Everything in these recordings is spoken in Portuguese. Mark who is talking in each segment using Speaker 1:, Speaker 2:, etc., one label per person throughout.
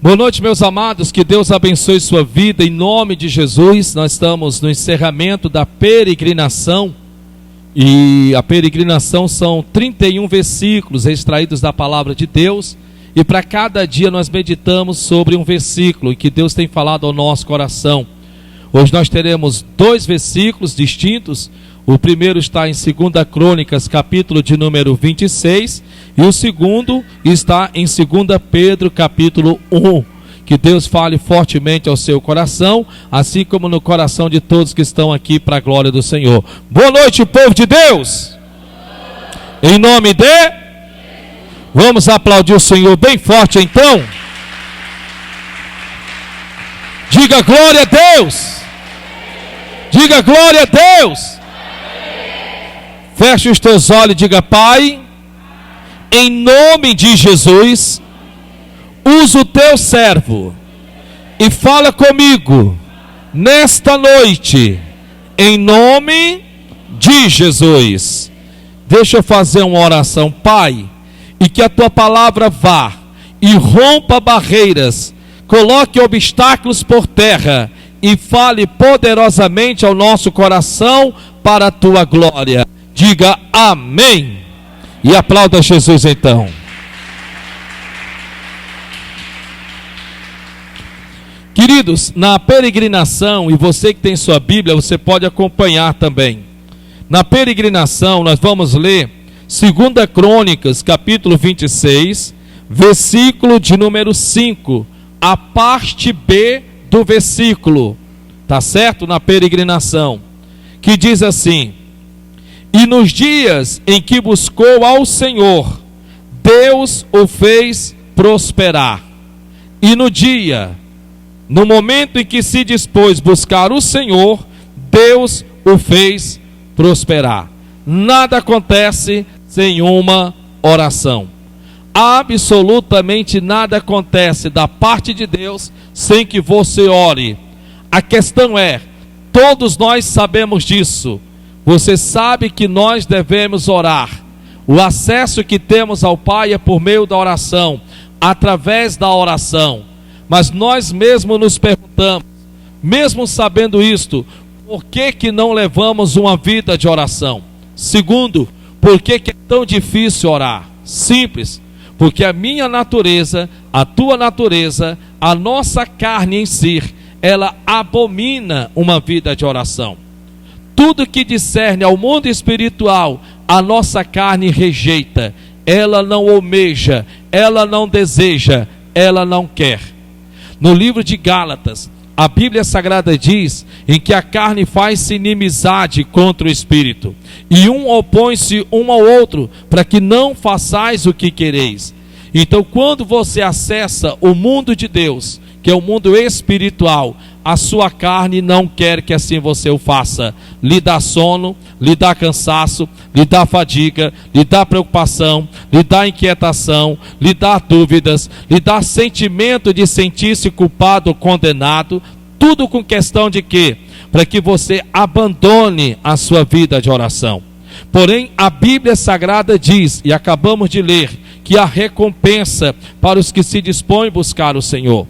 Speaker 1: Boa noite, meus amados, que Deus abençoe sua vida em nome de Jesus. Nós estamos no encerramento da peregrinação e a peregrinação são 31 versículos extraídos da palavra de Deus, e para cada dia nós meditamos sobre um versículo que Deus tem falado ao nosso coração. Hoje nós teremos 2 versículos distintos. O primeiro está em 2 Crônicas, capítulo de número 26, e o segundo está em 2 Pedro, capítulo 1. Que Deus fale fortemente ao seu coração, assim como no coração de todos que estão aqui para a glória do Senhor. Boa noite, povo de Deus! Em nome de... Vamos aplaudir o Senhor bem forte então. Diga glória a Deus! Diga glória a Deus! Feche os teus olhos e diga: Pai, em nome de Jesus, usa o teu servo e fala comigo nesta noite, em nome de Jesus. Deixa eu fazer uma oração. Pai, e que a tua palavra vá e rompa barreiras, coloque obstáculos por terra e fale poderosamente ao nosso coração para a tua glória. Diga amém e aplauda Jesus então. Queridos, na peregrinação, e você que tem sua Bíblia, você pode acompanhar também. Na peregrinação nós vamos ler 2 Crônicas, capítulo 26, versículo de número 5, a parte B do versículo, tá certo? Na peregrinação, que diz assim: e nos dias em que buscou ao Senhor, Deus o fez prosperar. E no momento em que se dispôs buscar o Senhor, Deus o fez prosperar. Nada acontece sem uma oração. Absolutamente nada acontece da parte de Deus sem que você ore. A questão é, todos nós sabemos disso. Você sabe que nós devemos orar. O acesso que temos ao Pai é por meio da oração, através da oração. Mas nós mesmos nos perguntamos, mesmo sabendo isto, por que não levamos uma vida de oração? Segundo, por que é tão difícil orar? Simples, porque a minha natureza, a tua natureza, a nossa carne em si, ela abomina uma vida de oração. Tudo que discerne ao mundo espiritual, a nossa carne rejeita. Ela não almeja, ela não deseja, ela não quer. No livro de Gálatas, a Bíblia Sagrada diz em que a carne faz-se inimizade contra o Espírito, e um opõe-se um ao outro, para que não façais o que quereis. Então, quando você acessa o mundo de Deus, que é o mundo espiritual, a sua carne não quer que assim você o faça. Lhe dá sono, lhe dá cansaço, lhe dá fadiga, lhe dá preocupação, lhe dá inquietação, lhe dá dúvidas, lhe dá sentimento de sentir-se culpado ou condenado. Tudo com questão de quê? Para que você abandone a sua vida de oração. Porém, a Bíblia Sagrada diz, e acabamos de ler, que há recompensa para os que se dispõem a buscar o Senhor.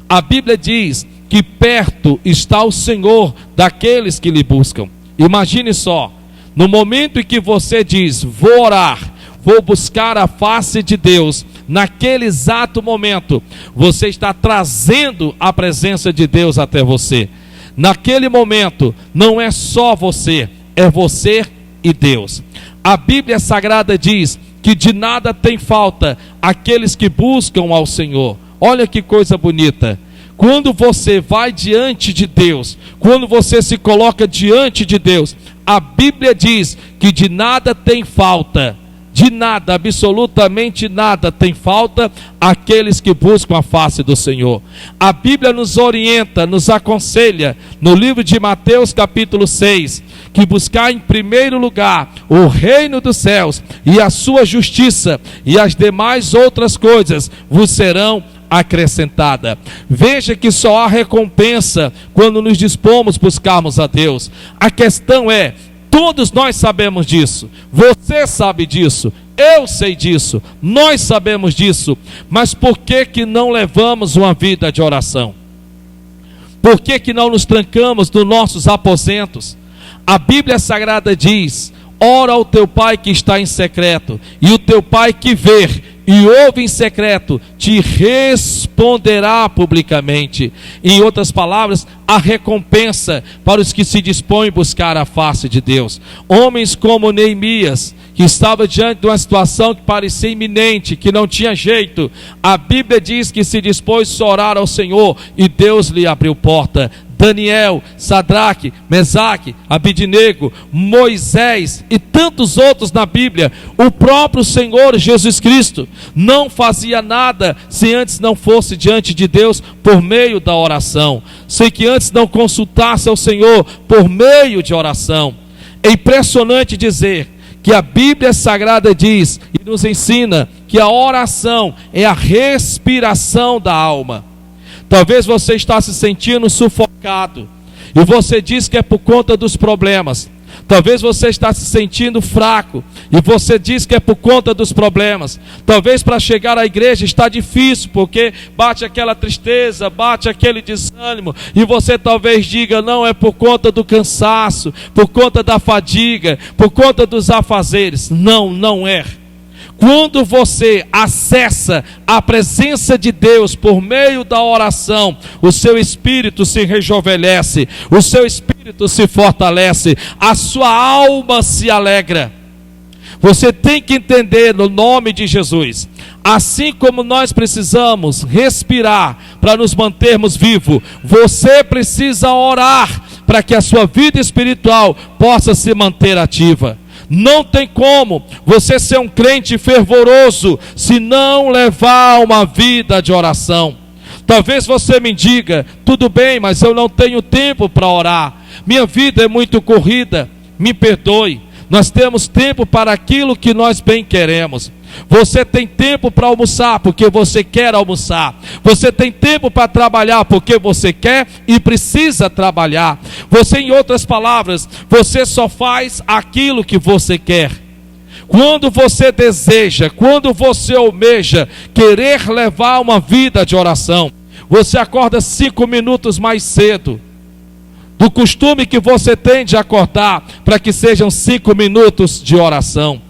Speaker 1: A Bíblia diz que perto está o Senhor daqueles que lhe buscam. Imagine só, no momento em que você diz, vou orar, vou buscar a face de Deus, naquele exato momento, você está trazendo a presença de Deus até você. Naquele momento, não é só você, é você e Deus. A Bíblia Sagrada diz que de nada tem falta aqueles que buscam ao Senhor. Olha que coisa bonita. Quando você vai diante de Deus, quando você se coloca diante de Deus, a Bíblia diz que de nada tem falta, de nada, absolutamente nada tem falta aqueles que buscam a face do Senhor. A Bíblia nos orienta, nos aconselha, no livro de Mateus capítulo 6, que buscar em primeiro lugar o reino dos céus e a sua justiça, e as demais outras coisas vos serão acrescentada. Veja que só há recompensa quando nos dispomos buscarmos a Deus. A questão é Todos nós sabemos disso. Você sabe disso. Eu sei disso. Nós sabemos disso. Mas por que não levamos uma vida de oração? Por que não nos trancamos nos nossos aposentos? A Bíblia Sagrada diz: ora ao teu pai que está em secreto, e o teu pai que vê e ouve em secreto te responderá publicamente. Em outras palavras, a recompensa para os que se dispõem a buscar a face de Deus. Homens como Neemias, que estava diante de uma situação que parecia iminente, que não tinha jeito, a Bíblia diz que se dispôs a orar ao Senhor e Deus lhe abriu porta. Daniel, Sadraque, Mesaque, Abidnego, Moisés e tantos outros na Bíblia. O próprio Senhor Jesus Cristo não fazia nada se antes não fosse diante de Deus por meio da oração, sem que antes não consultasse ao Senhor por meio de oração. É impressionante dizer que a Bíblia Sagrada diz e nos ensina que a oração é a respiração da alma. Talvez você está se sentindo sufocado e você diz que é por conta dos problemas. Talvez você está se sentindo fraco e você diz que é por conta dos problemas. Talvez para chegar à igreja está difícil, porque bate aquela tristeza, bate aquele desânimo, e você talvez diga: não, é por conta do cansaço, por conta da fadiga, por conta dos afazeres. Não, não é. Quando você acessa a presença de Deus por meio da oração, o seu espírito se rejuvenesce, o seu espírito se fortalece, a sua alma se alegra. Você tem que entender, no nome de Jesus, assim como nós precisamos respirar para nos mantermos vivos, você precisa orar para que a sua vida espiritual possa se manter ativa. Não tem como você ser um crente fervoroso se não levar uma vida de oração. Talvez você me diga: tudo bem, mas eu não tenho tempo para orar, minha vida é muito corrida. Me perdoe, nós temos tempo para aquilo que nós bem queremos. Você tem tempo para almoçar porque você quer almoçar. Você tem tempo para trabalhar porque você quer e precisa trabalhar. Você, em outras palavras, você só faz aquilo que você quer. Quando você deseja, quando você almeja querer levar uma vida de oração, você acorda 5 minutos mais cedo do costume que você tem de acordar, para que sejam 5 minutos de oração.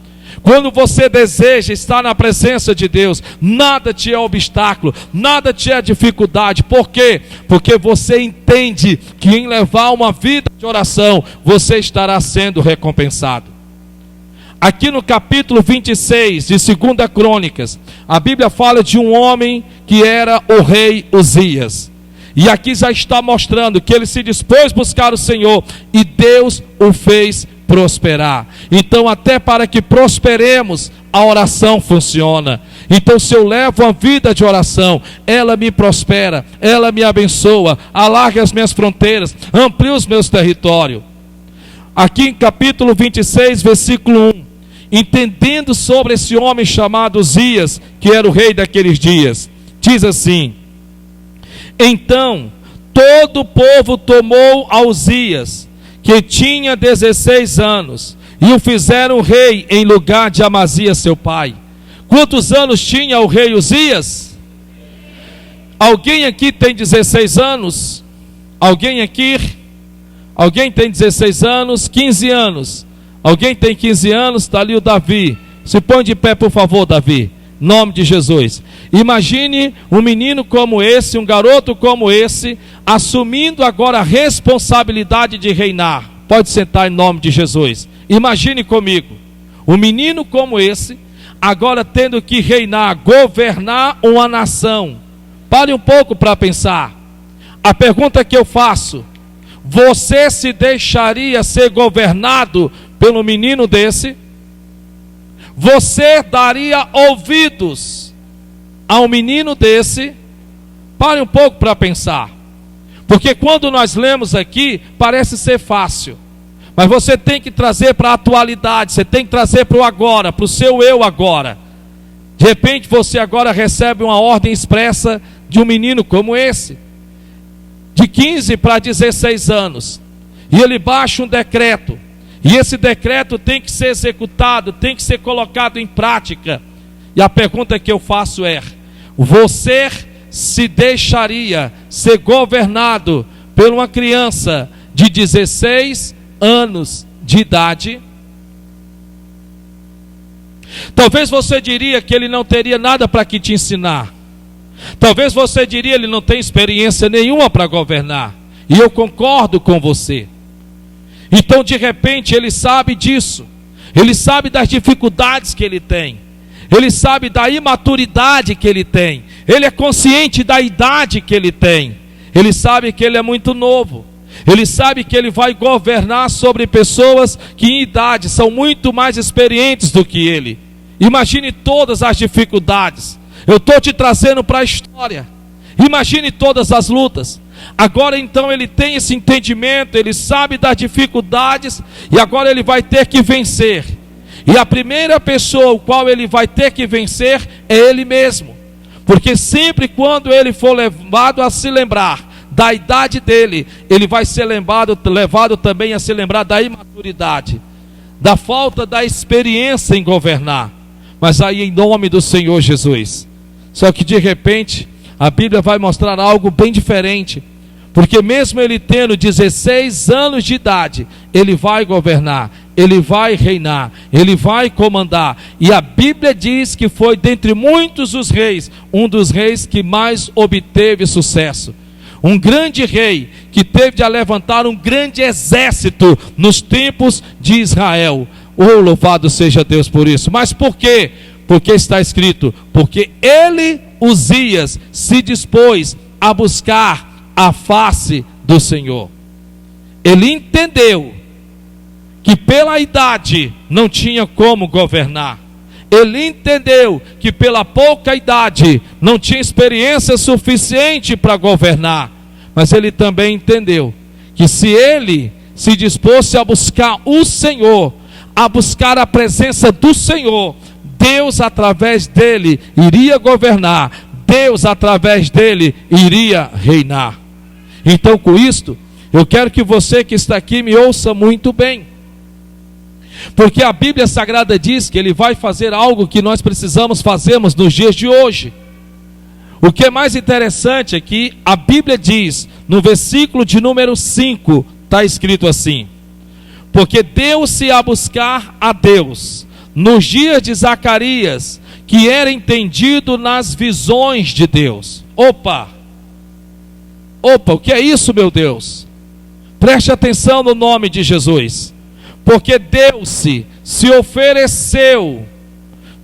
Speaker 1: Quando você deseja estar na presença de Deus, nada te é obstáculo, nada te é dificuldade. Por quê? Porque você entende que em levar uma vida de oração, você estará sendo recompensado. Aqui no capítulo 26 de 2 Crônicas, a Bíblia fala de um homem que era o rei Uzias. E aqui já está mostrando que ele se dispôs a buscar o Senhor e Deus o fez prosperar. Então, até para que prosperemos, a oração funciona. Então, se eu levo uma vida de oração, ela me prospera, ela me abençoa, alarga as minhas fronteiras, amplia os meus territórios. Aqui em capítulo 26, versículo 1, entendendo sobre esse homem chamado Uzias, que era o rei daqueles dias, diz assim: então todo o povo tomou a Uzias, que tinha 16 anos, e o fizeram rei em lugar de Amazias seu pai. Quantos anos tinha o rei Uzias? Alguém aqui tem 16 anos? Alguém aqui? Alguém tem 16 anos? 15 anos? Alguém tem 15 anos? Está ali o Davi. Se põe de pé, por favor, Davi. Nome de Jesus. Imagine um menino como esse, um garoto como esse, assumindo agora a responsabilidade de reinar. Pode sentar em nome de Jesus. Imagine comigo, um menino como esse, agora tendo que reinar, governar uma nação. Pare um pouco para pensar. A pergunta que eu faço: você se deixaria ser governado pelo menino desse? Você daria ouvidos a um menino desse? Pare um pouco para pensar. Porque quando nós lemos aqui, parece ser fácil. Mas você tem que trazer para a atualidade, você tem que trazer para o agora, para o seu eu agora. De repente você agora recebe uma ordem expressa de um menino como esse, de 15 para 16 anos. E ele baixa um decreto. E esse decreto tem que ser executado, tem que ser colocado em prática. E a pergunta que eu faço é: você se deixaria ser governado por uma criança de 16 anos de idade? Talvez você diria que ele não teria nada para te ensinar. Talvez você diria que ele não tem experiência nenhuma para governar. E eu concordo com você. Então de repente ele sabe disso. Ele sabe das dificuldades que ele tem. Ele sabe da imaturidade que ele tem. Ele é consciente da idade que ele tem. Ele sabe que ele é muito novo. Ele sabe que ele vai governar sobre pessoas que em idade são muito mais experientes do que ele. Imagine todas as dificuldades. Eu estou te trazendo para a história. Imagine todas as lutas. Agora então ele tem esse entendimento, ele sabe das dificuldades e agora ele vai ter que vencer. E a primeira pessoa o qual ele vai ter que vencer é ele mesmo. Porque sempre quando ele for levado a se lembrar da idade dele, ele vai ser levado também a se lembrar da imaturidade, da falta da experiência em governar. Mas aí em nome do Senhor Jesus. Só que de repente a Bíblia vai mostrar algo bem diferente. Porque mesmo ele tendo 16 anos de idade, ele vai governar, ele vai reinar, ele vai comandar. E a Bíblia diz que foi dentre muitos os reis, um dos reis que mais obteve sucesso. Um grande rei que teve de levantar um grande exército nos tempos de Israel. Oh, louvado seja Deus por isso. Mas por quê? Porque está escrito: porque ele, Uzias, se dispôs a buscar a face do Senhor. Ele entendeu que pela idade não tinha como governar. Ele entendeu que pela pouca idade não tinha experiência suficiente para governar. Mas ele também entendeu que se ele se dispôs a buscar o Senhor, a buscar a presença do Senhor, Deus através dele iria governar, Deus através dele iria reinar. Então com isto, eu quero que você que está aqui me ouça muito bem. Porque a Bíblia Sagrada diz que ele vai fazer algo que nós precisamos fazermos nos dias de hoje. O que é mais interessante é que a Bíblia diz, no versículo de número 5, está escrito assim: porque deu-se a buscar a Deus nos dias de Zacarias, que era entendido nas visões de Deus. Opa, o que é isso, meu Deus? Preste atenção no nome de Jesus. Porque deu-se, se ofereceu.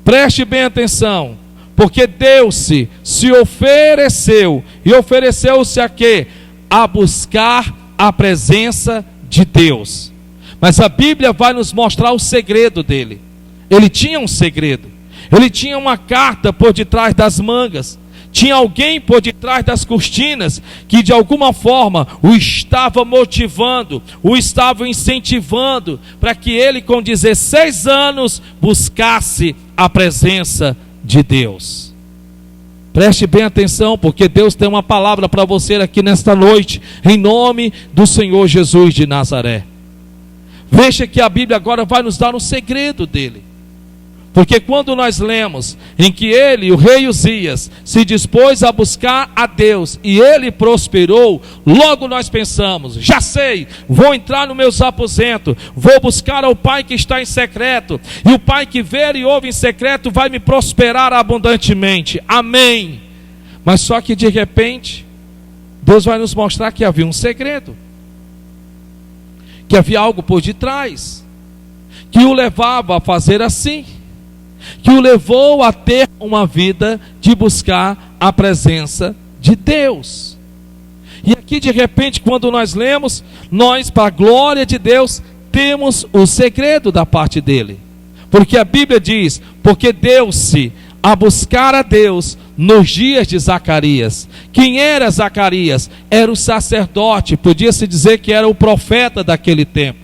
Speaker 1: Preste bem atenção. Porque deu-se, se ofereceu. E ofereceu-se a quê? A buscar a presença de Deus. Mas a Bíblia vai nos mostrar o segredo dele. Ele tinha um segredo. Ele tinha uma carta por detrás das mangas. Tinha alguém por detrás das cortinas que de alguma forma o estava motivando, o estava incentivando para que ele com 16 anos buscasse a presença de Deus. Preste bem atenção, porque Deus tem uma palavra para você aqui nesta noite, em nome do Senhor Jesus de Nazaré. Veja que a Bíblia agora vai nos dar um segredo dele. Porque quando nós lemos em que ele, o rei Uzias, se dispôs a buscar a Deus e ele prosperou, logo nós pensamos: já sei, vou entrar nos meus aposentos, vou buscar ao Pai que está em secreto, e o Pai que vê e ouve em secreto vai me prosperar abundantemente. Amém. Mas só que de repente, Deus vai nos mostrar que havia um segredo, que havia algo por detrás, que o levava a fazer assim, que o levou a ter uma vida de buscar a presença de Deus. E aqui de repente, quando nós lemos, nós, para a glória de Deus, temos o segredo da parte dele. Porque a Bíblia diz: porque deu-se a buscar a Deus nos dias de Zacarias. Quem era Zacarias? Era o sacerdote, podia-se dizer que era o profeta daquele tempo.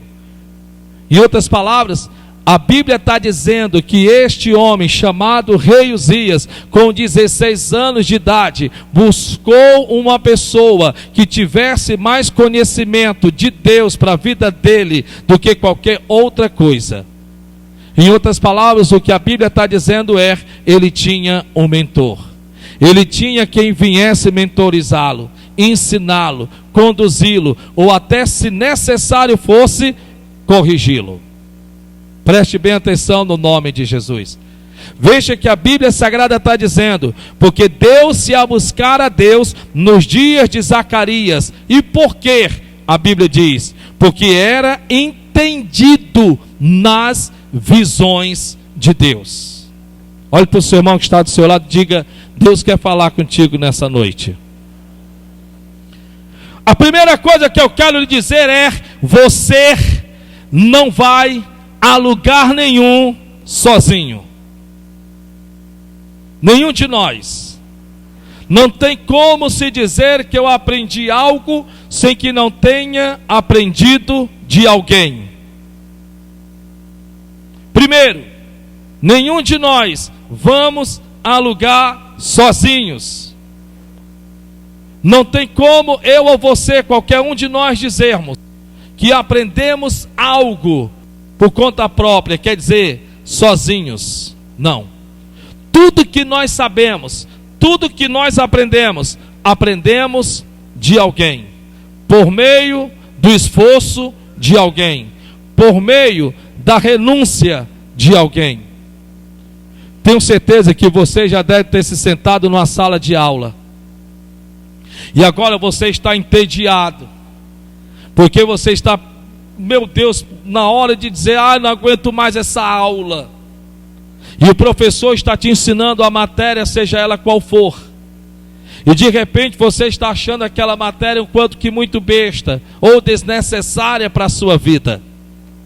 Speaker 1: Em outras palavras, A Bíblia está dizendo que este homem chamado rei Uzias, com 16 anos de idade, buscou uma pessoa que tivesse mais conhecimento de Deus para a vida dele do que qualquer outra coisa. Em outras palavras, o que a Bíblia está dizendo é, ele tinha um mentor. Ele tinha quem viesse mentorizá-lo, ensiná-lo, conduzi-lo, ou até, se necessário fosse, corrigi-lo. Preste bem atenção no nome de Jesus. Veja que a Bíblia Sagrada está dizendo, porque deu-se a buscar a Deus nos dias de Zacarias. E por quê? A Bíblia diz, porque era entendido nas visões de Deus. Olhe para o seu irmão que está do seu lado e diga, Deus quer falar contigo nessa noite. A primeira coisa que eu quero lhe dizer é, você não vai a lugar nenhum sozinho. Nenhum de nós. Não tem como se dizer que eu aprendi algo sem que não tenha aprendido de alguém. Primeiro, nenhum de nós vamos a lugar sozinhos. Não tem como eu ou você, qualquer um de nós, dizermos que aprendemos algo por conta própria, quer dizer, sozinhos. Não. Tudo que nós sabemos, tudo que nós aprendemos, aprendemos de alguém, por meio do esforço de alguém, por meio da renúncia de alguém. Tenho certeza que você já deve ter se sentado numa sala de aula, e agora você está entediado, porque você está, meu Deus, na hora de dizer, não aguento mais essa aula. E o professor está te ensinando a matéria, seja ela qual for. E de repente você está achando aquela matéria um quanto que muito besta, ou desnecessária para a sua vida.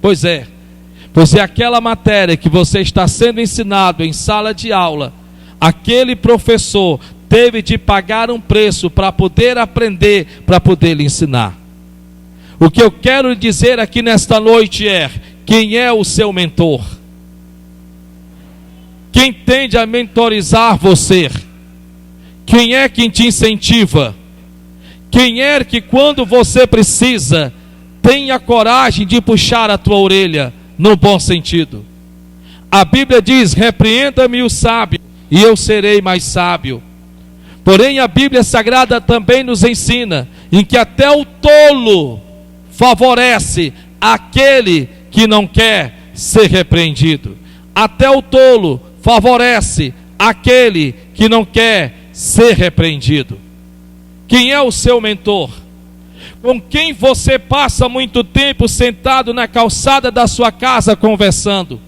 Speaker 1: Pois é aquela matéria que você está sendo ensinado em sala de aula, aquele professor teve de pagar um preço para poder aprender, para poder lhe ensinar. O que eu quero dizer aqui nesta noite é, quem é o seu mentor? Quem tende a mentorizar você? Quem é quem te incentiva? Quem é que quando você precisa, tem a coragem de puxar a tua orelha, no bom sentido? A Bíblia diz, repreenda-me o sábio, e eu serei mais sábio. Porém a Bíblia Sagrada também nos ensina, em que até o tolo favorece aquele que não quer ser repreendido. Até o tolo favorece aquele que não quer ser repreendido. Quem é o seu mentor? Com quem você passa muito tempo sentado na calçada da sua casa conversando?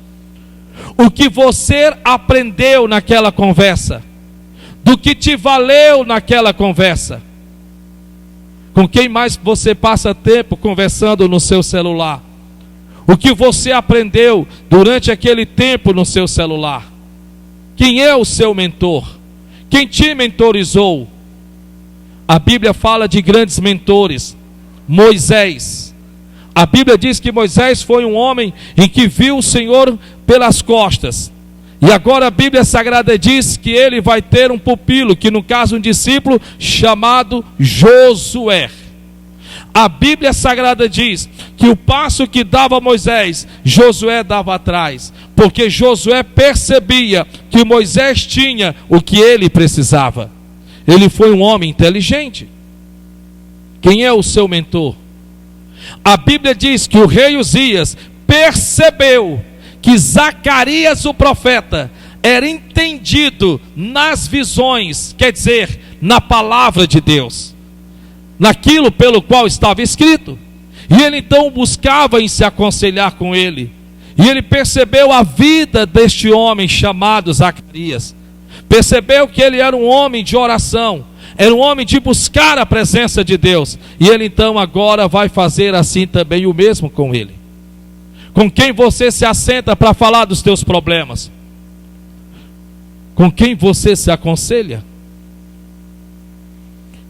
Speaker 1: O que você aprendeu naquela conversa? Do que te valeu naquela conversa? Com quem mais você passa tempo conversando no seu celular? O que você aprendeu durante aquele tempo no seu celular? Quem é o seu mentor? Quem te mentorizou? A Bíblia fala de grandes mentores. Moisés. A Bíblia diz que Moisés foi um homem em que viu o Senhor pelas costas. E agora a Bíblia Sagrada diz que ele vai ter um pupilo, que no caso um discípulo chamado Josué. A Bíblia Sagrada diz que o passo que dava Moisés, Josué dava atrás, porque Josué percebia que Moisés tinha o que ele precisava. Ele foi um homem inteligente. Quem é o seu mentor? A Bíblia diz que o rei Uzias percebeu que Zacarias o profeta era entendido nas visões, quer dizer, na palavra de Deus, naquilo pelo qual estava escrito. E ele então buscava em se aconselhar com ele. E ele percebeu a vida deste homem chamado Zacarias. Percebeu que ele era um homem de oração, era um homem de buscar a presença de Deus. E ele então agora vai fazer assim também o mesmo com ele. Com quem você se assenta para falar dos teus problemas? Com quem você se aconselha?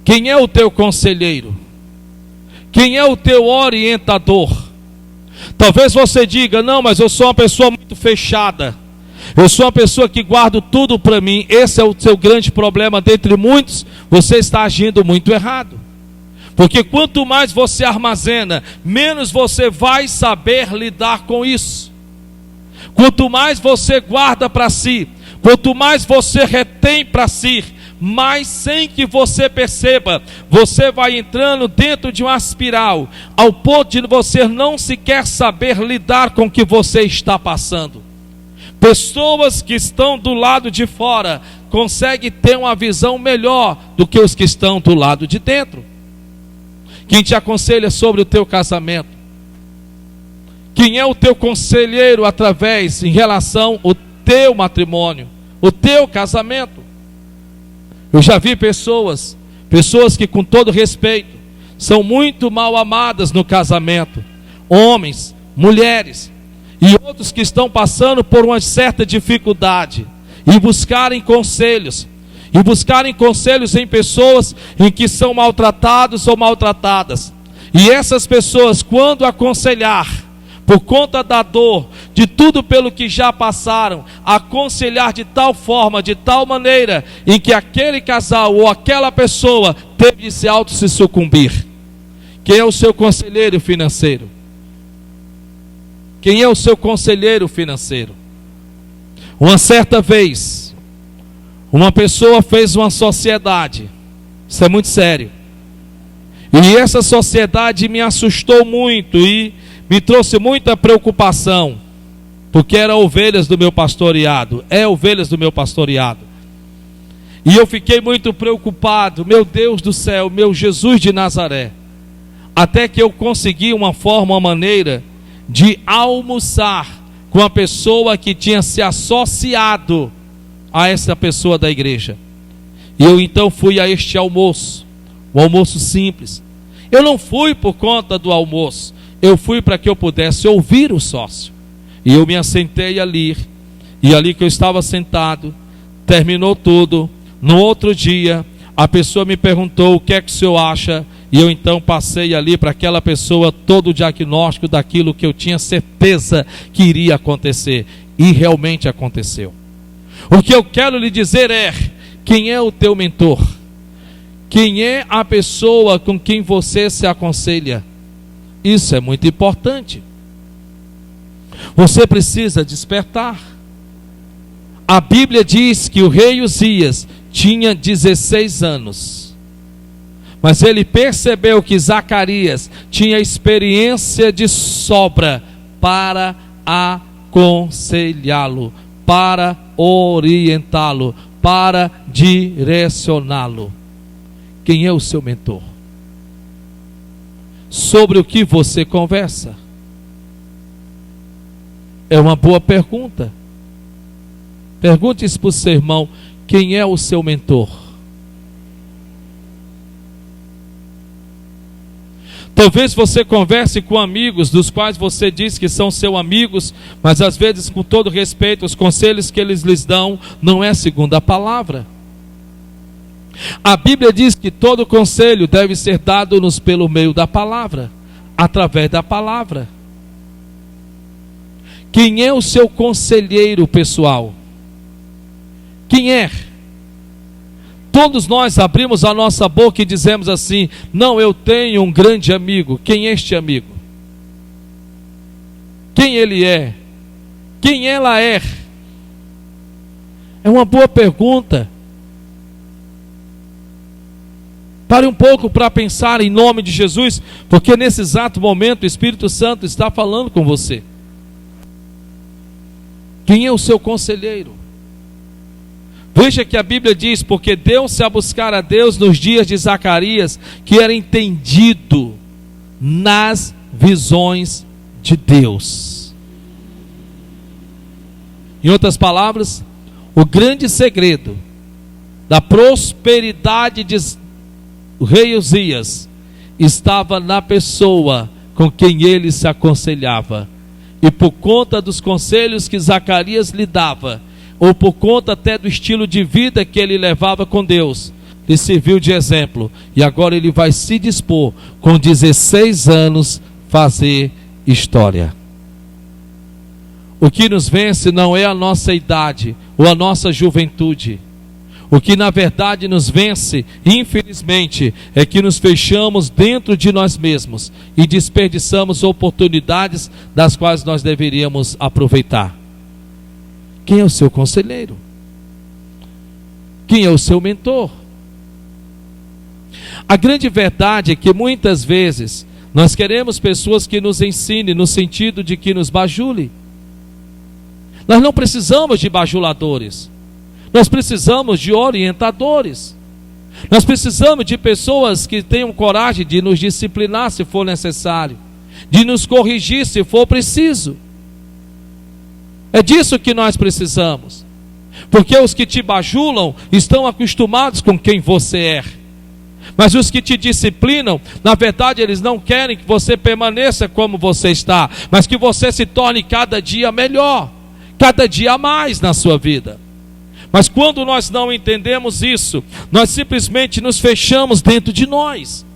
Speaker 1: Quem é o teu conselheiro? Quem é o teu orientador? Talvez você diga: não, mas eu sou uma pessoa muito fechada, eu sou uma pessoa que guardo tudo para mim. Esse é o seu grande problema dentre muitos. Você está agindo muito errado, porque quanto mais você armazena, menos você vai saber lidar com isso. Quanto mais você guarda para si, quanto mais você retém para si, mais, sem que você perceba, você vai entrando dentro de uma espiral, ao ponto de você não sequer saber lidar com o que você está passando. Pessoas que estão do lado de fora conseguem ter uma visão melhor do que os que estão do lado de dentro. Quem te aconselha sobre o teu casamento? Quem é o teu conselheiro em relação ao teu matrimônio, o teu casamento? Eu já vi pessoas que, com todo respeito, são muito mal amadas no casamento, homens, mulheres, e outros que estão passando por uma certa dificuldade, e buscarem conselhos em pessoas em que são maltratados ou maltratadas. E essas pessoas, quando aconselhar, por conta da dor, de tudo pelo que já passaram, aconselhar de tal forma, de tal maneira, em que aquele casal ou aquela pessoa teve de se sucumbir. Quem é o seu conselheiro financeiro? Quem é o seu conselheiro financeiro? Uma certa vez, uma pessoa fez uma sociedade. Isso é muito sério. E essa sociedade me assustou muito e me trouxe muita preocupação, porque eram ovelhas do meu pastoreado, ovelhas do meu pastoreado. E eu fiquei muito preocupado, meu Deus do céu, meu Jesus de Nazaré. Até que eu consegui uma maneira de almoçar com a pessoa que tinha se associado a essa pessoa da igreja. E eu então fui a este almoço, um almoço simples. Eu não fui por conta do almoço, eu fui para que eu pudesse ouvir o sócio. E eu me assentei ali, e ali que eu estava sentado, terminou tudo. No outro dia, a pessoa me perguntou: o que é que o senhor acha? E eu então passei ali para aquela pessoa todo o diagnóstico daquilo que eu tinha certeza que iria acontecer. E realmente aconteceu. O que eu quero lhe dizer é: quem é o teu mentor? Quem é a pessoa com quem você se aconselha? Isso é muito importante. Você precisa despertar. A Bíblia diz que o rei Uzias tinha 16 anos. Mas ele percebeu que Zacarias tinha experiência de sobra para aconselhá-lo, para orientá-lo, para direcioná-lo. Quem é o seu mentor? Sobre o que você conversa? É uma boa pergunta. Pergunte isso para o seu irmão: quem é o seu mentor? Talvez você converse com amigos dos quais você diz que são seus amigos, mas às vezes, com todo respeito, os conselhos que eles lhes dão não é segundo a palavra. A Bíblia diz que todo conselho deve ser dado-nos pelo meio da palavra, através da palavra. Quem é o seu conselheiro pessoal? Quem é? Todos nós abrimos a nossa boca e dizemos assim: não, eu tenho um grande amigo. Quem é este amigo? Quem ele é? Quem ela é? É uma boa pergunta. Pare um pouco para pensar em nome de Jesus, porque nesse exato momento o Espírito Santo está falando com você. Quem é o seu conselheiro? Veja que a Bíblia diz: porque deu-se a buscar a Deus nos dias de Zacarias, que era entendido nas visões de Deus. Em outras palavras, o grande segredo da prosperidade do rei Uzias estava na pessoa com quem ele se aconselhava. E por conta dos conselhos que Zacarias lhe dava, ou por conta até do estilo de vida que ele levava com Deus, lhe serviu de exemplo. E agora ele vai se dispor, com 16 anos, fazer história. O que nos vence não é a nossa idade ou a nossa juventude. O que na verdade nos vence, infelizmente, é que nos fechamos dentro de nós mesmos e desperdiçamos oportunidades das quais nós deveríamos aproveitar. Quem é o seu conselheiro? Quem é o seu mentor? A grande verdade é que muitas vezes nós queremos pessoas que nos ensinem no sentido de que nos bajule. Nós não precisamos de bajuladores. Nós precisamos de orientadores. Nós precisamos de pessoas que tenham coragem de nos disciplinar se for necessário, de nos corrigir se for preciso. É disso que nós precisamos. Porque os que te bajulam estão acostumados com quem você é. Mas os que te disciplinam, na verdade eles não querem que você permaneça como você está, mas que você se torne cada dia melhor, cada dia mais na sua vida. Mas quando nós não entendemos isso, nós simplesmente nos fechamos dentro de nós.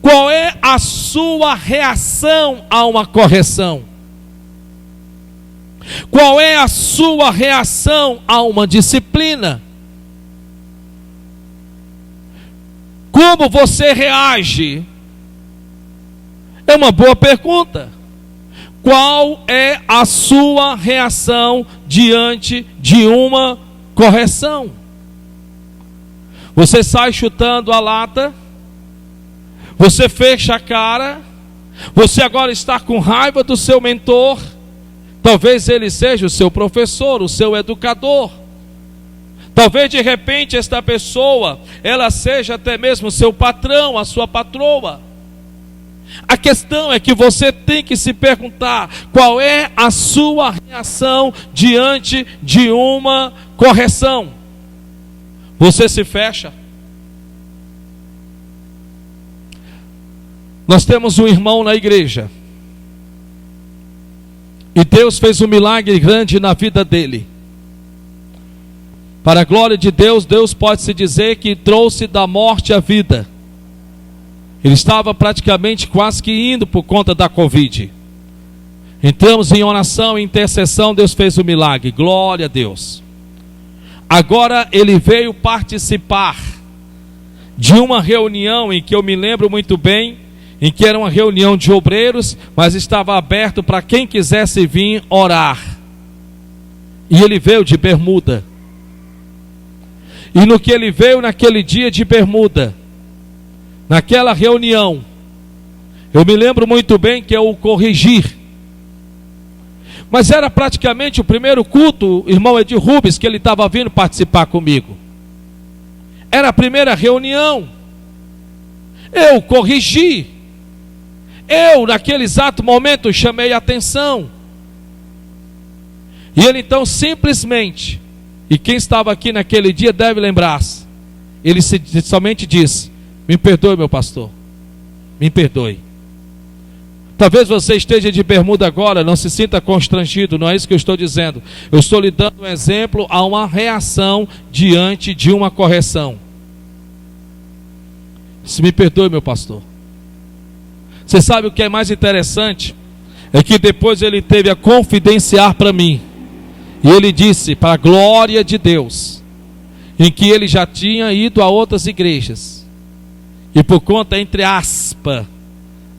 Speaker 1: Qual é a sua reação a uma correção? Qual é a sua reação a uma disciplina? Como você reage? É uma boa pergunta. Qual é a sua reação diante de uma correção? Você sai chutando a lata? Você fecha a cara? Você agora está com raiva do seu mentor? Talvez ele seja o seu professor, o seu educador. Talvez de repente esta pessoa, ela seja até mesmo o seu patrão, a sua patroa. A questão é que você tem que se perguntar qual é a sua reação diante de uma correção. Você se fecha? Nós temos um irmão na igreja e Deus fez um milagre grande na vida dele. Para a glória de Deus, Deus pode-se dizer que trouxe da morte à vida. Ele estava praticamente quase que indo por conta da Covid. Entramos em oração e intercessão, Deus fez o milagre, glória a Deus. Agora ele veio participar de uma reunião em que eu me lembro muito bem, em que era uma reunião de obreiros, mas estava aberto para quem quisesse vir orar. E ele veio de bermuda. E no que ele veio naquele dia de bermuda, naquela reunião, eu me lembro muito bem que eu o corrigi. Mas era praticamente o primeiro culto, irmão Edir Rubens, que ele estava vindo participar comigo. Era a primeira reunião. Eu corrigi. Eu, naquele exato momento, chamei a atenção. E ele então simplesmente, e quem estava aqui naquele dia deve lembrar-se, ele somente disse: me perdoe, meu pastor, me perdoe. Talvez você esteja de bermuda agora, não se sinta constrangido, não é isso que eu estou dizendo. Eu estou lhe dando um exemplo a uma reação diante de uma correção. Se me perdoe, meu pastor. Você sabe o que é mais interessante? É que depois ele teve a confidenciar para mim. E ele disse, para a glória de Deus, em que ele já tinha ido a outras igrejas. E por conta, entre aspas,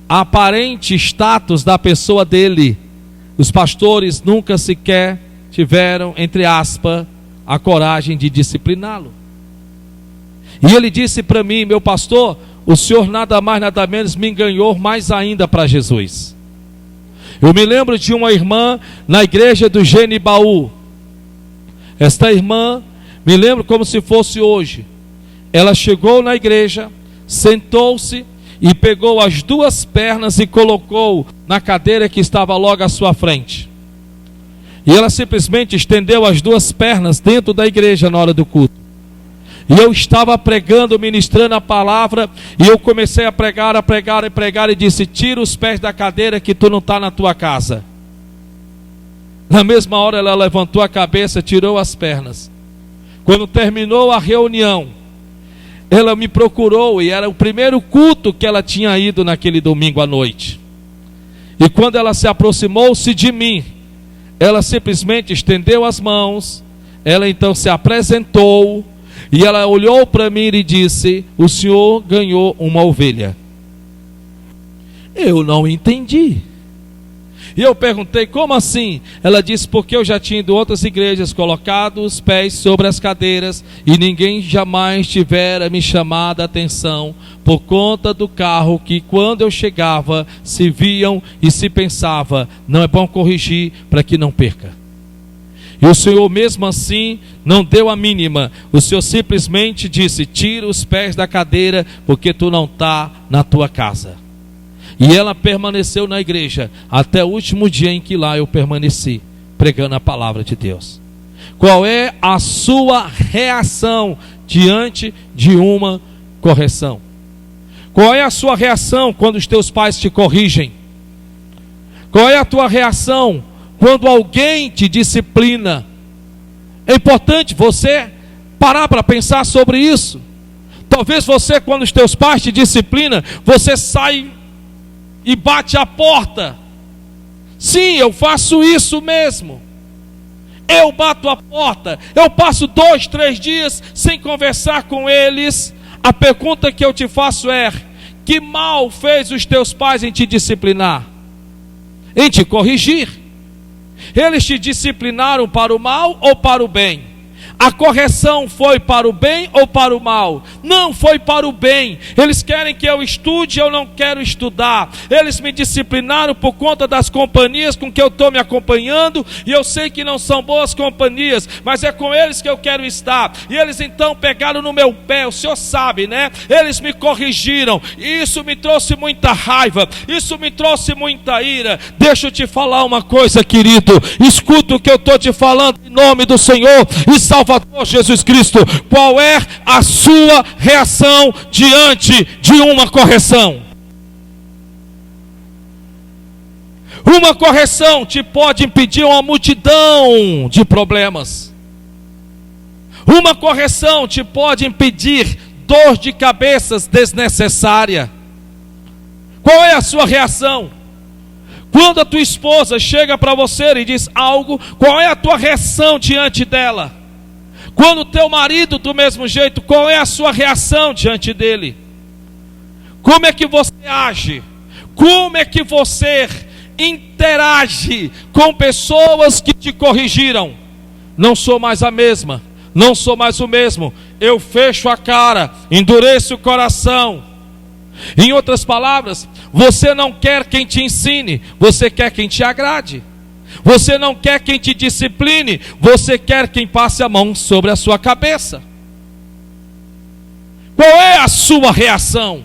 Speaker 1: aparente status da pessoa dele, os pastores nunca sequer tiveram, entre aspas, a coragem de discipliná-lo. E ele disse para mim: meu pastor, o senhor nada mais nada menos me ganhou mais ainda para Jesus. Eu me lembro de uma irmã na igreja do Genibaú. Esta irmã, me lembro como se fosse hoje. Ela chegou na igreja, sentou-se e pegou as duas pernas e colocou na cadeira que estava logo à sua frente. E ela simplesmente estendeu as duas pernas dentro da igreja na hora do culto. E eu estava pregando, ministrando a palavra, e eu comecei a pregar e disse: tira os pés da cadeira que tu não está na tua casa. Na mesma hora ela levantou a cabeça, tirou as pernas. Quando terminou a reunião, ela me procurou, e era o primeiro culto que ela tinha ido naquele domingo à noite. E quando ela se aproximou-se de mim, ela simplesmente estendeu as mãos, ela então se apresentou, e ela olhou para mim e disse: o senhor ganhou uma ovelha. Eu não entendi. E eu perguntei: como assim? Ela disse: porque eu já tinha ido em outras igrejas, colocado os pés sobre as cadeiras, e ninguém jamais tivera me chamado a atenção, por conta do carro, que quando eu chegava, se viam e se pensava: não é bom corrigir para que não perca. E o Senhor mesmo assim não deu a mínima. O Senhor simplesmente disse: tira os pés da cadeira, porque tu não está na tua casa. E ela permaneceu na igreja até o último dia em que lá eu permaneci, pregando a palavra de Deus. Qual é a sua reação diante de uma correção? Qual é a sua reação quando os teus pais te corrigem? Qual é a tua reação quando alguém te disciplina? É importante você parar para pensar sobre isso. Talvez você, quando os teus pais te disciplinam, você sai e bate a porta. Sim, eu faço isso mesmo. Eu bato a porta. Eu passo 2, 3 dias sem conversar com eles. A pergunta que eu te faço é: que mal fez os teus pais em te disciplinar? Em te corrigir? Eles te disciplinaram para o mal ou para o bem? A correção foi para o bem ou para o mal? Não, foi para o bem. Eles querem que eu estude, eu não quero estudar. Eles me disciplinaram por conta das companhias com que eu estou me acompanhando, e eu sei que não são boas companhias, mas é com eles que eu quero estar. E eles então pegaram no meu pé, o senhor sabe, né? Eles me corrigiram, e isso me trouxe muita raiva, isso me trouxe muita ira. Deixa eu te falar uma coisa, querido, escuta o que eu estou te falando em nome do Senhor e Salvador Jesus Cristo. Qual é a sua reação diante de uma correção? Uma correção te pode impedir uma multidão de problemas. Uma correção te pode impedir dor de cabeças desnecessária. Qual é a sua reação? Quando a tua esposa chega para você e diz algo, qual é a tua reação diante dela? Quando o teu marido, do mesmo jeito, qual é a sua reação diante dele? Como é que você age? Como é que você interage com pessoas que te corrigiram? Não sou mais a mesma, não sou mais o mesmo. Eu fecho a cara, endureço o coração. Em outras palavras, você não quer quem te ensine, você quer quem te agrade. Você não quer quem te discipline, você quer quem passe a mão sobre a sua cabeça. Qual é a sua reação?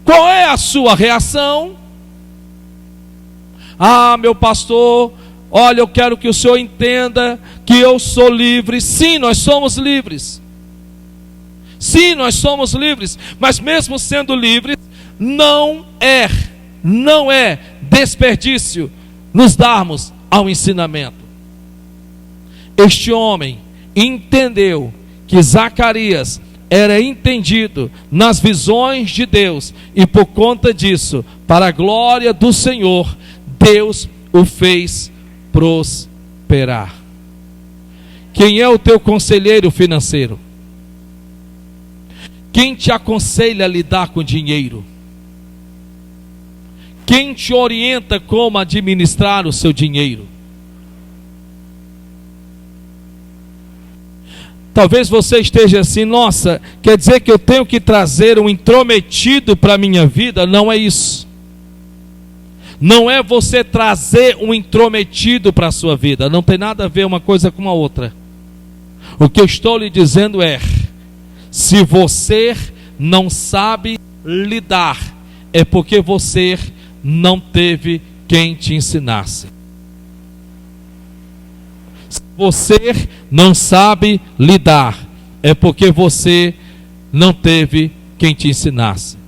Speaker 1: Qual é a sua reação? Ah, meu pastor, olha, eu quero que o senhor entenda que eu sou livre. Sim, nós somos livres. Sim, nós somos livres, mas mesmo sendo livres, não é desperdício nos darmos ao ensinamento. Este homem entendeu que Zacarias era entendido nas visões de Deus, e por conta disso, para a glória do Senhor, Deus o fez prosperar. Quem é o teu conselheiro financeiro? Quem te aconselha a lidar com dinheiro? Quem te orienta como administrar o seu dinheiro? Talvez você esteja assim: nossa, quer dizer que eu tenho que trazer um intrometido para a minha vida? Não é isso. Não é você trazer um intrometido para a sua vida. Não tem nada a ver uma coisa com a outra. O que eu estou lhe dizendo é: se você não sabe lidar, é porque você não teve quem te ensinasse. Se você não sabe lidar, é porque você não teve quem te ensinasse.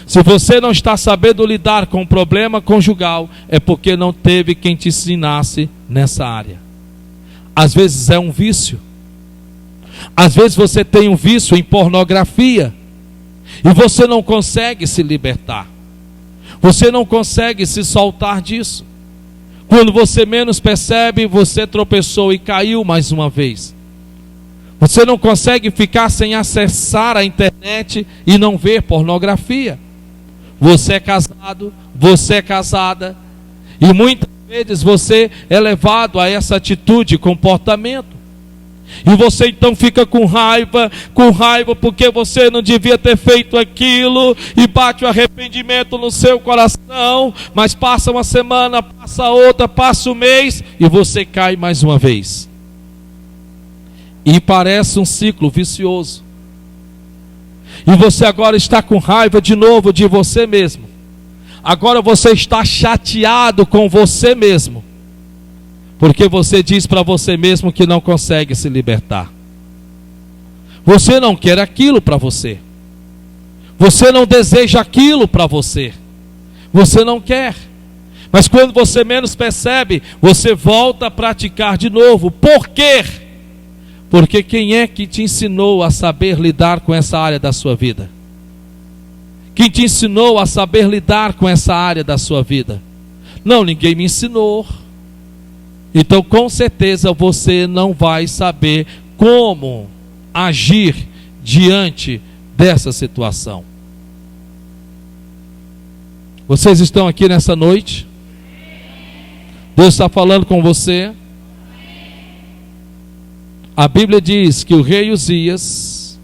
Speaker 1: Se você não está sabendo lidar com o problema conjugal, é porque não teve quem te ensinasse nessa área. Às vezes é um vício. Às vezes você tem um vício em pornografia e você não consegue se libertar. Você não consegue se soltar disso. Quando você menos percebe, você tropeçou e caiu mais uma vez. Você não consegue ficar sem acessar a internet e não ver pornografia. Você é casado, você é casada, e muitas vezes você é levado a essa atitude, comportamento. E você então fica com raiva porque você não devia ter feito aquilo, e bate o arrependimento no seu coração, mas passa uma semana, passa outra, passa um mês, e você cai mais uma vez. E parece um ciclo vicioso. E você agora está com raiva de novo de você mesmo. Agora você está chateado com você mesmo, porque você diz para você mesmo que não consegue se libertar. Você não quer aquilo para você. Você não deseja aquilo para você. Você não quer. Mas quando você menos percebe, você volta a praticar de novo. Por quê? Porque quem é que te ensinou a saber lidar com essa área da sua vida? Quem te ensinou a saber lidar com essa área da sua vida? Não, ninguém me ensinou. Então, com certeza, você não vai saber como agir diante dessa situação. Vocês estão aqui nessa noite? Deus está falando com você? A Bíblia diz que o rei Uzias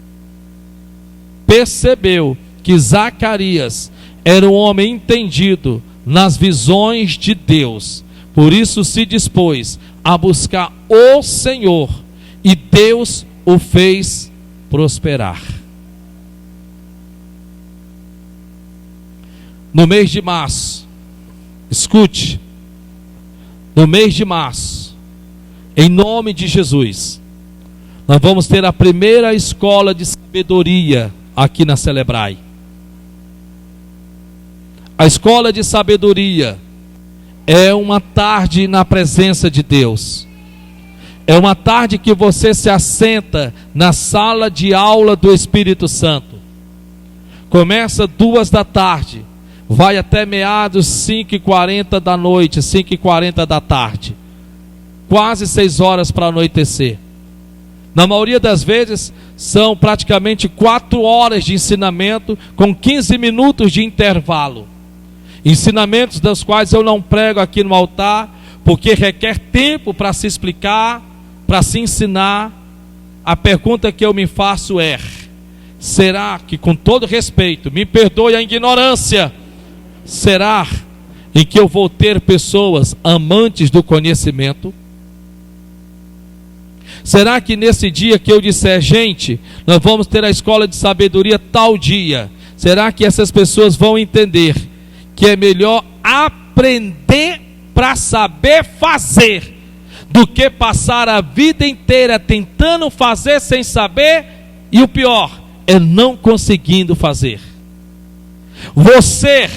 Speaker 1: percebeu que Zacarias era um homem entendido nas visões de Deus. Por isso se dispôs a buscar o Senhor, e Deus o fez prosperar. No mês de março, escute, no mês de março, em nome de Jesus, nós vamos ter a primeira escola de sabedoria aqui na Celebrai. A escola de sabedoria é uma tarde na presença de Deus. É uma tarde que você se assenta na sala de aula do Espírito Santo. Começa 14h, vai até meados 5h40 da noite, 5h40 da tarde. Quase 6 horas para anoitecer. Na maioria das vezes, são praticamente 4 horas de ensinamento, com 15 minutos de intervalo. Ensinamentos dos quais eu não prego aqui no altar, porque requer tempo para se explicar, para se ensinar. A pergunta que eu me faço é: será que, com todo respeito, me perdoe a ignorância, será em que eu vou ter pessoas amantes do conhecimento? Será que nesse dia que eu disser, gente, nós vamos ter a escola de sabedoria tal dia, será que essas pessoas vão entender que é melhor aprender para saber fazer, do que passar a vida inteira tentando fazer sem saber, e o pior é não conseguindo fazer? Você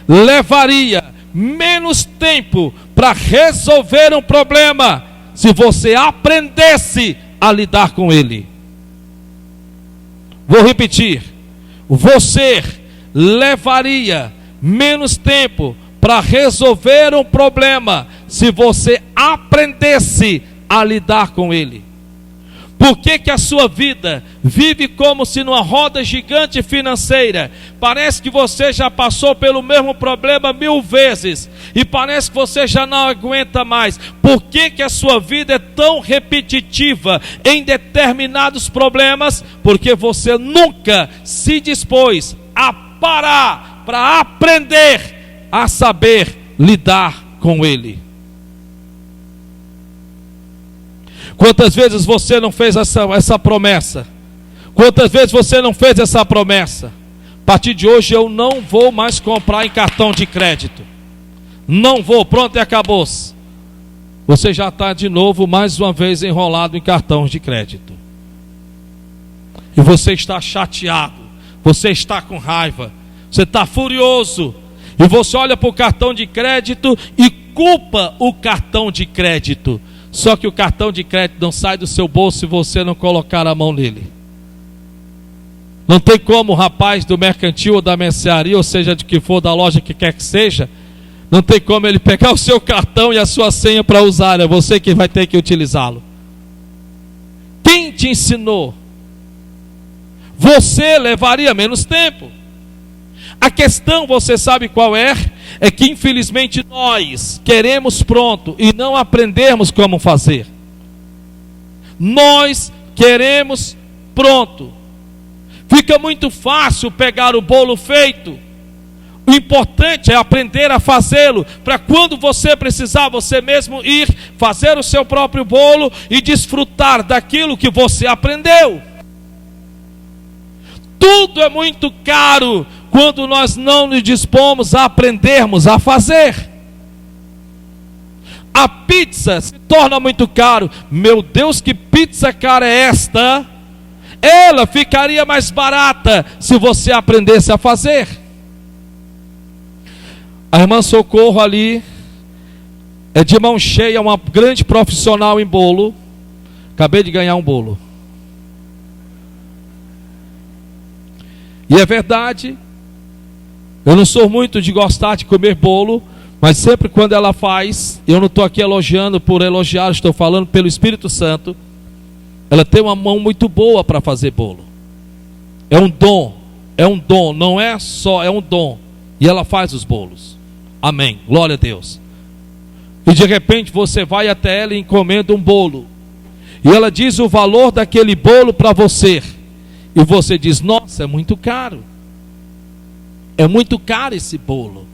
Speaker 1: levaria menos tempo para resolver um problema se você aprendesse a lidar com ele. Vou repetir: você levaria menos tempo para resolver um problema se você aprendesse a lidar com ele. Por que a sua vida vive como se numa roda gigante financeira? Parece que você já passou pelo mesmo problema 1000 vezes, e parece que você já não aguenta mais. Por que a sua vida é tão repetitiva em determinados problemas? Porque você nunca se dispôs a parar para aprender a saber lidar com ele. Quantas vezes você não fez essa promessa? Quantas vezes você não fez essa promessa? A partir de hoje eu não vou mais comprar em cartão de crédito. Não vou, pronto, e acabou-se. Você já está de novo, mais uma vez, enrolado em cartões de crédito. E você está chateado, você está com raiva, você está furioso. E você olha para o cartão de crédito e culpa o cartão de crédito. Só que o cartão de crédito não sai do seu bolso se você não colocar a mão nele. Não tem como o rapaz do mercantil ou da mercearia, ou seja, de que for, da loja que quer que seja, não tem como ele pegar o seu cartão e a sua senha para usar, é você que vai ter que utilizá-lo. Quem te ensinou? Você levaria menos tempo. A questão, você sabe qual é? É que infelizmente nós queremos pronto e não aprendemos como fazer. Nós queremos pronto. Fica muito fácil pegar o bolo feito. O importante é aprender a fazê-lo, para quando você precisar, você mesmo ir fazer o seu próprio bolo e desfrutar daquilo que você aprendeu. Tudo é muito caro quando nós não nos dispomos a aprendermos a fazer. A pizza se torna muito caro. Meu Deus, que pizza cara é esta? Ela ficaria mais barata se você aprendesse a fazer. A irmã Socorro ali é de mão cheia, uma grande profissional em bolo. Acabei de ganhar um bolo. E é verdade, eu não sou muito de gostar de comer bolo, mas sempre quando ela faz, eu não estou aqui elogiando por elogiar, estou falando pelo Espírito Santo. Ela tem uma mão muito boa para fazer bolo. É um dom, não é só, é um dom. E ela faz os bolos. Amém, glória a Deus. E de repente você vai até ela e encomenda um bolo. E ela diz o valor daquele bolo para você. E você diz, nossa, é muito caro. É muito caro esse bolo.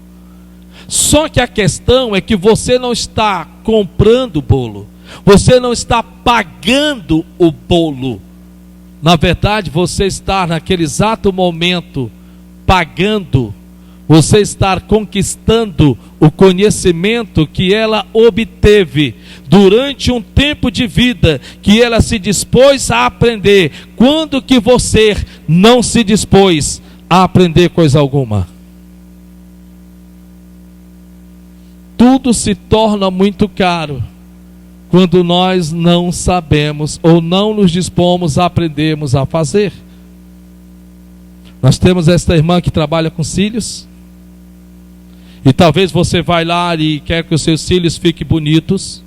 Speaker 1: Só que a questão é que você não está comprando o bolo. Você não está pagando o bolo. Na verdade, você está naquele exato momento pagando. Você está conquistando o conhecimento que ela obteve durante um tempo de vida, que ela se dispôs a aprender. Quando que você não se dispôs a aprender coisa alguma? Tudo se torna muito caro quando nós não sabemos ou não nos dispomos a aprendermos a fazer. Nós temos esta irmã que trabalha com cílios. E talvez você vai lá e quer que os seus cílios fiquem bonitos,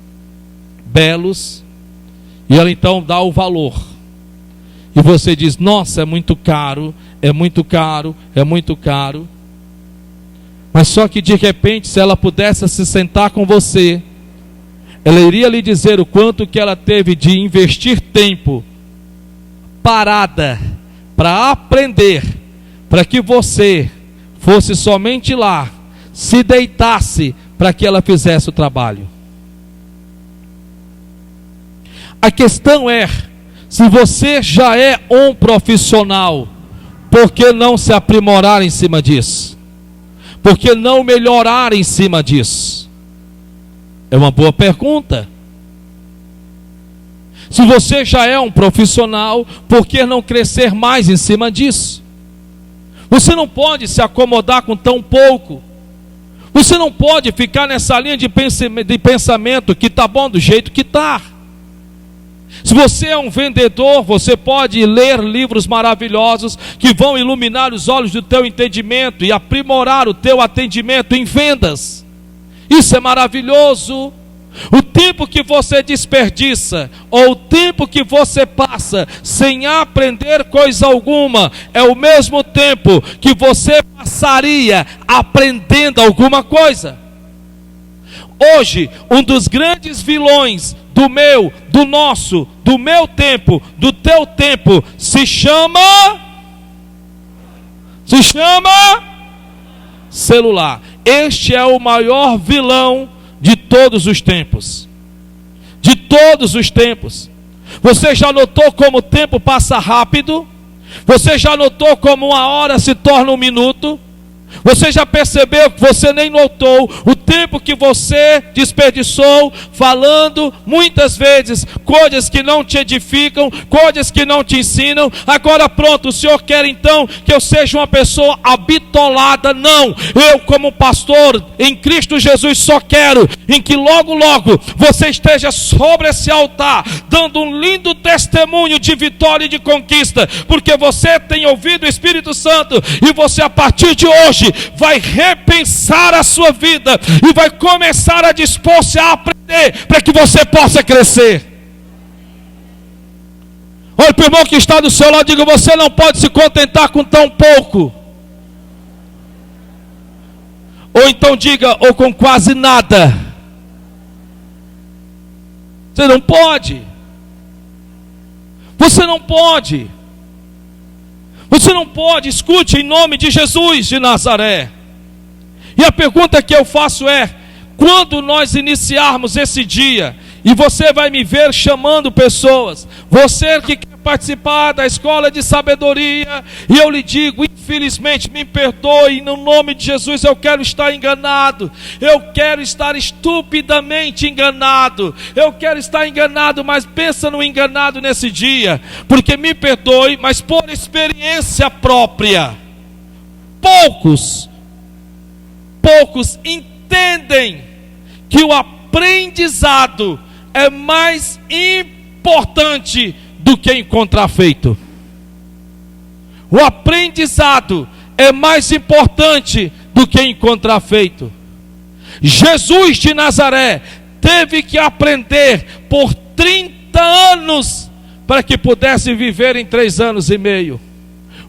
Speaker 1: belos, e ela então dá o valor. E você diz, nossa, é muito caro, é muito caro, é muito caro. Mas só que de repente, se ela pudesse se sentar com você, ela iria lhe dizer o quanto que ela teve de investir tempo parada para aprender, para que você fosse somente lá, se deitasse para que ela fizesse o trabalho. A questão é, se você já é um profissional, por que não se aprimorar em cima disso? Por que não melhorar em cima disso? É uma boa pergunta. Se você já é um profissional, por que não crescer mais em cima disso? Você não pode se acomodar com tão pouco. Você não pode ficar nessa linha de pensamento que está bom do jeito que está. Se você é um vendedor, você pode ler livros maravilhosos que vão iluminar os olhos do teu entendimento e aprimorar o teu atendimento em vendas. Isso é maravilhoso. O tempo que você desperdiça, ou o tempo que você passa sem aprender coisa alguma, é o mesmo tempo que você passaria aprendendo alguma coisa. Hoje, um dos grandes vilões do meu, do nosso, do meu tempo, do teu tempo, se chama celular. Este é o maior vilão de todos os tempos. De todos os tempos. Você já notou como o tempo passa rápido? Você já notou como uma hora se torna um minuto? Você já percebeu que você nem notou o tempo que você desperdiçou falando muitas vezes coisas que não te edificam, coisas que não te ensinam? Agora pronto, o Senhor quer então que eu seja uma pessoa habitolada? Não, eu como pastor em Cristo Jesus só quero em que logo você esteja sobre esse altar, dando um lindo testemunho de vitória e de conquista, porque você tem ouvido o Espírito Santo, e você a partir de hoje vai repensar a sua vida e vai começar a dispor-se a aprender para que você possa crescer. Olha para o irmão que está do seu lado, diga: você não pode se contentar com tão pouco. Ou então diga: ou com quase nada. Você não pode. Você não pode. Você não pode. Escute, em nome de Jesus de Nazaré. E a pergunta que eu faço é: quando nós iniciarmos esse dia, e você vai me ver chamando pessoas, você que quer participar da escola de sabedoria, e eu lhe digo, infelizmente, me perdoe, no nome de Jesus, eu quero estar enganado, eu quero estar estupidamente enganado, eu quero estar enganado, mas pensa no enganado nesse dia, porque me perdoe, mas por experiência própria, poucos entendem que o aprendizado é mais importante do que encontrar feito. O aprendizado é mais importante do que encontrar feito. Jesus de Nazaré teve que aprender por 30 anos para que pudesse viver em 3 anos e meio.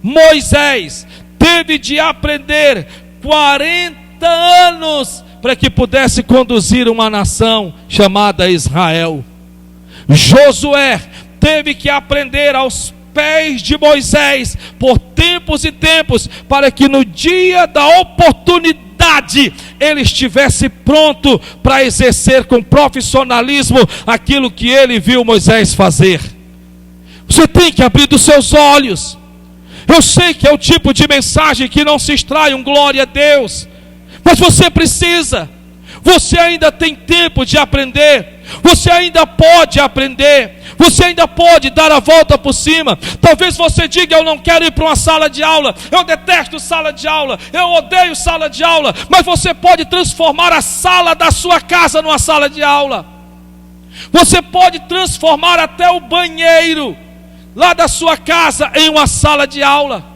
Speaker 1: Moisés teve de aprender 40 anos para que pudesse conduzir uma nação chamada Israel. Josué teve que aprender aos pés de Moisés por tempos e tempos, para que no dia da oportunidade ele estivesse pronto para exercer com profissionalismo aquilo que ele viu Moisés fazer. Você tem que abrir os seus olhos. Eu sei que é o tipo de mensagem que não se extrai um glória a Deus, mas você precisa. Você ainda tem tempo de aprender. Você ainda pode aprender. Você ainda pode dar a volta por cima. Talvez você diga: eu não quero ir para uma sala de aula, eu detesto sala de aula, eu odeio sala de aula. Mas você pode transformar a sala da sua casa numa sala de aula. Você pode transformar até o banheiro lá da sua casa em uma sala de aula.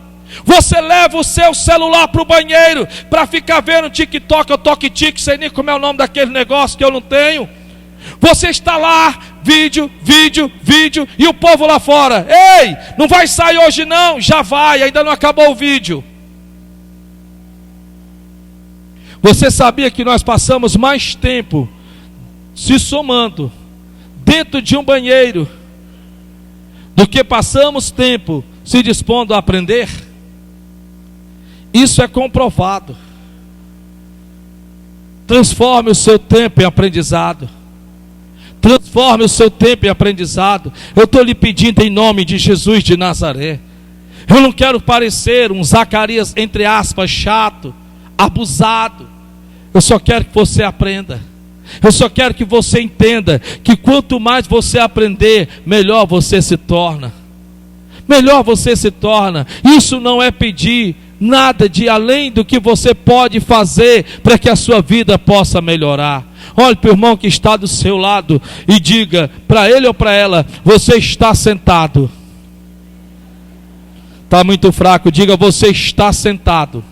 Speaker 1: Você leva o seu celular para o banheiro para ficar vendo TikTok ou Tok-Tik, sei nem como é o nome daquele negócio que eu não tenho. Você está lá, vídeo, e o povo lá fora: ei, não vai sair hoje não? Já vai, ainda não acabou o vídeo. Você sabia que nós passamos mais tempo se somando dentro de um banheiro do que passamos tempo se dispondo a aprender? Isso é comprovado. Transforme o seu tempo em aprendizado. Transforme o seu tempo em aprendizado. Eu estou lhe pedindo em nome de Jesus de Nazaré. Eu não quero parecer um Zacarias, entre aspas, chato, abusado. Eu só quero que você aprenda. Eu só quero que você entenda que quanto mais você aprender, melhor você se torna. Melhor você se torna. Isso não é pedir nada de além do que você pode fazer para que a sua vida possa melhorar. Olhe para o irmão que está do seu lado e diga para ele ou para ela: você está sentado. Está muito fraco. Diga: você está sentado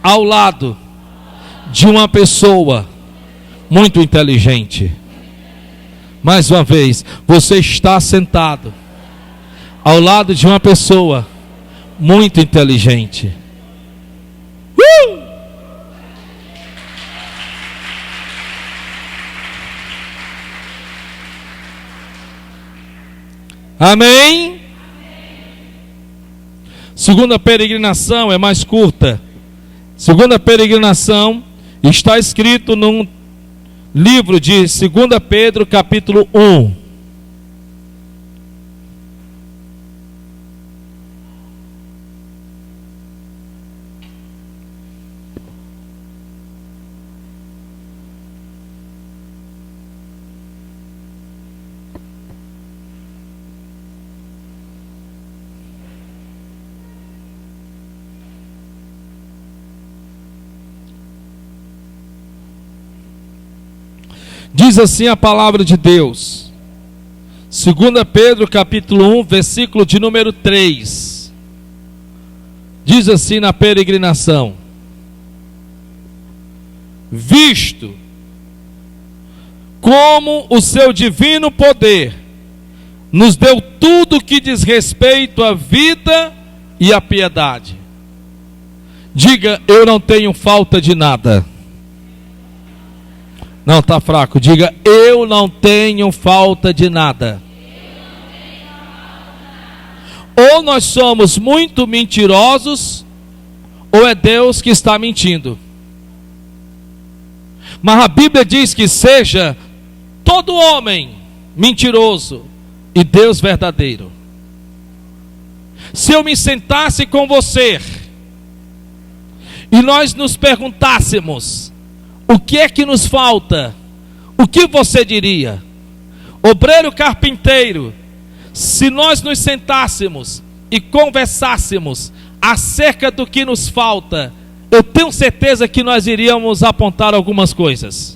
Speaker 1: ao lado de uma pessoa muito inteligente. Mais uma vez: você está sentado ao lado de uma pessoa muito inteligente. Amém? Segunda peregrinação é mais curta. Segunda peregrinação está escrito num livro de 2 Pedro capítulo 1. Diz assim a palavra de Deus, 2 Pedro capítulo 1, versículo de número 3. Diz assim na peregrinação: visto como o seu divino poder nos deu tudo que diz respeito à vida e à piedade. Diga: eu não tenho falta de nada. Não, está fraco. Diga: eu não tenho falta de nada. Ou nós somos muito mentirosos, ou é Deus que está mentindo. Mas a Bíblia diz que seja todo homem mentiroso e Deus verdadeiro. Se eu me sentasse com você e nós nos perguntássemos: o que é que nos falta? O que você diria? Obreiro carpinteiro, se nós nos sentássemos e conversássemos acerca do que nos falta, eu tenho certeza que nós iríamos apontar algumas coisas.